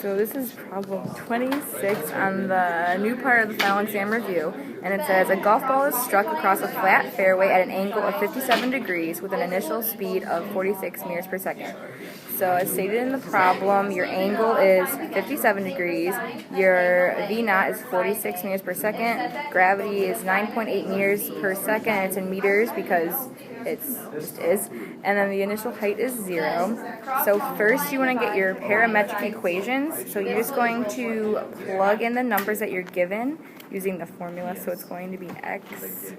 So this is problem 26 on the new part of the final exam review, and it says a golf ball is struck across a flat fairway at an angle of 57 degrees with an initial speed of 46 meters per second. So as stated in the problem, your angle is 57 degrees, your V naught is 46 meters per second, gravity is 9.8 meters per second, and it's in meters because it just is, and then the initial height is 0. So first you want to get your parametric equations, so you're just going to plug in the numbers that you're given using the formula. So it's going to be x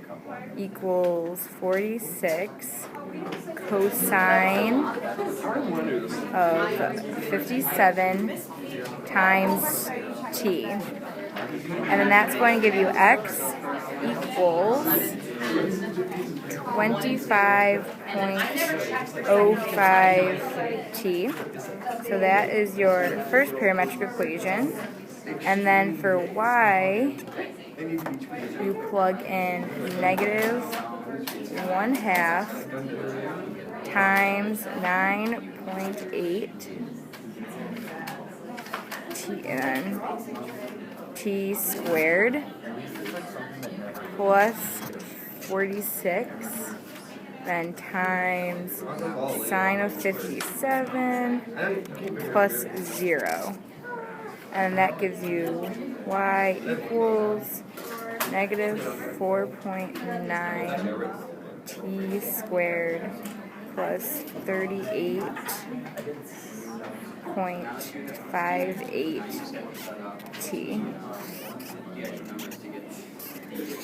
equals 46 cosine of 57 times t. And then that's going to give you x equals 25.05 t. So that is your first parametric equation. And then for y, you plug in negative 1/2 times 9.8 t, and then t squared plus 46, then times sine of 57 plus 0. And that gives you y equals negative 4.9 t squared plus 38.58 t.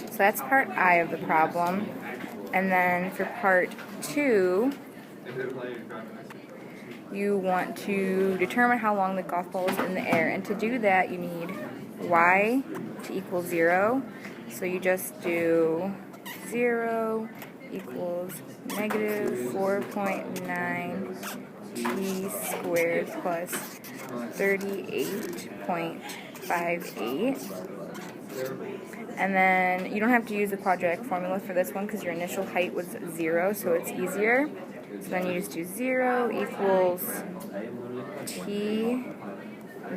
So that's part I of the problem. And then for part 2, you want to determine how long the golf ball is in the air. And to do that, you need y to equal 0. So you just do 0 equals negative 4.9 t squared plus 38.58. And then you don't have to use the quadratic formula for this one because your initial height was 0, so it's easier. So then you just do 0 equals t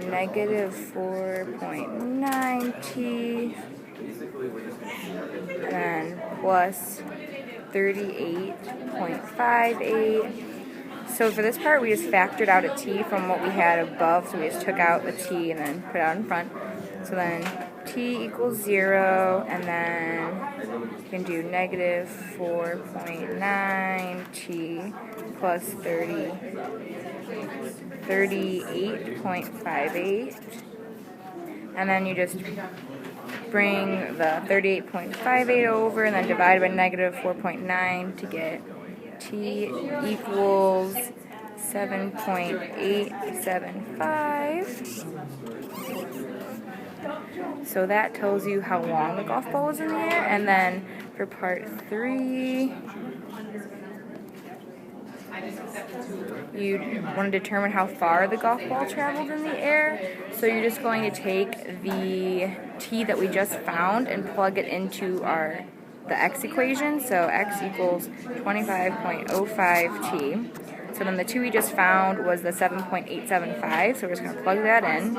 negative 4.9 t, and then plus 38.58. So for this part, we just factored out a t from what we had above, so we just took out the t and then put it out in front. So then t equals 0, and then you can do negative 4.9 t plus 38.58. And then you just bring the 38.58 over and then divide by negative 4.9 to get t equals 7.875. So that tells you how long the golf ball is in the air. And then for part 3, you want to determine how far the golf ball traveled in the air. So you're just going to take the t that we just found and plug it into the x equation. So x equals 25.05 t. So then the 2 we just found was the 7.875. So we're just going to plug that in.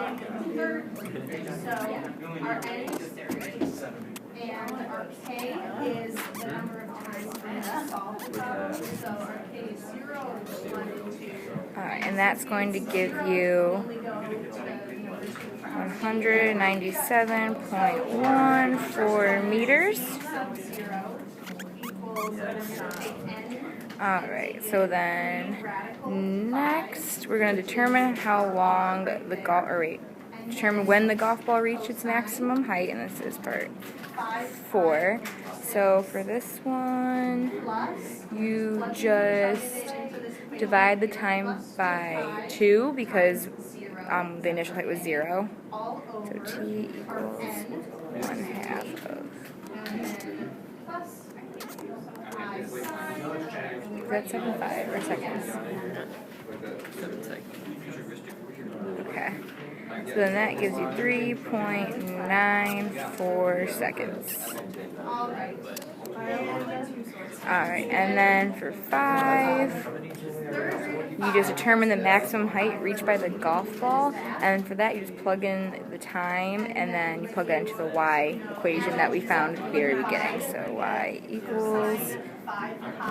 And our k is the number of times solved. So our k is 0, 1, and 2. Alright, and that's going to give you 197.14 meters. Alright, so then next we're going to determine how long determine when the golf ball reached its maximum height, and this is part 4. So for this one, you just divide the time by 2 because the initial height was 0. So t equals 1/2 of. Is that 7.5 or seconds? 7 seconds. Okay. So then that gives you 3.94 seconds. Alright, and then for 5, you just determine the maximum height reached by the golf ball, and for that you just plug in the time, and then you plug that into the y equation that we found at the very beginning. So y equals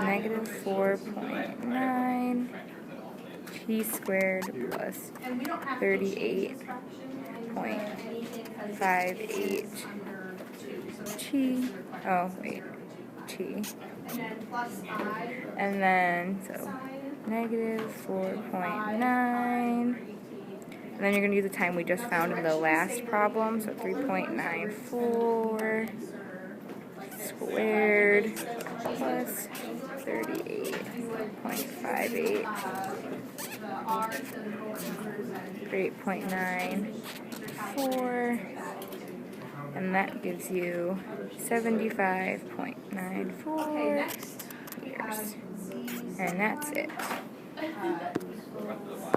negative 4.9 t squared plus 38.58 t. Oh wait, t. And then so negative 4.9. And then you're going to use the time we just found in the last problem, so 3.94 squared plus 38.58, 8.94, and that gives you 75.94 meters. And that's it.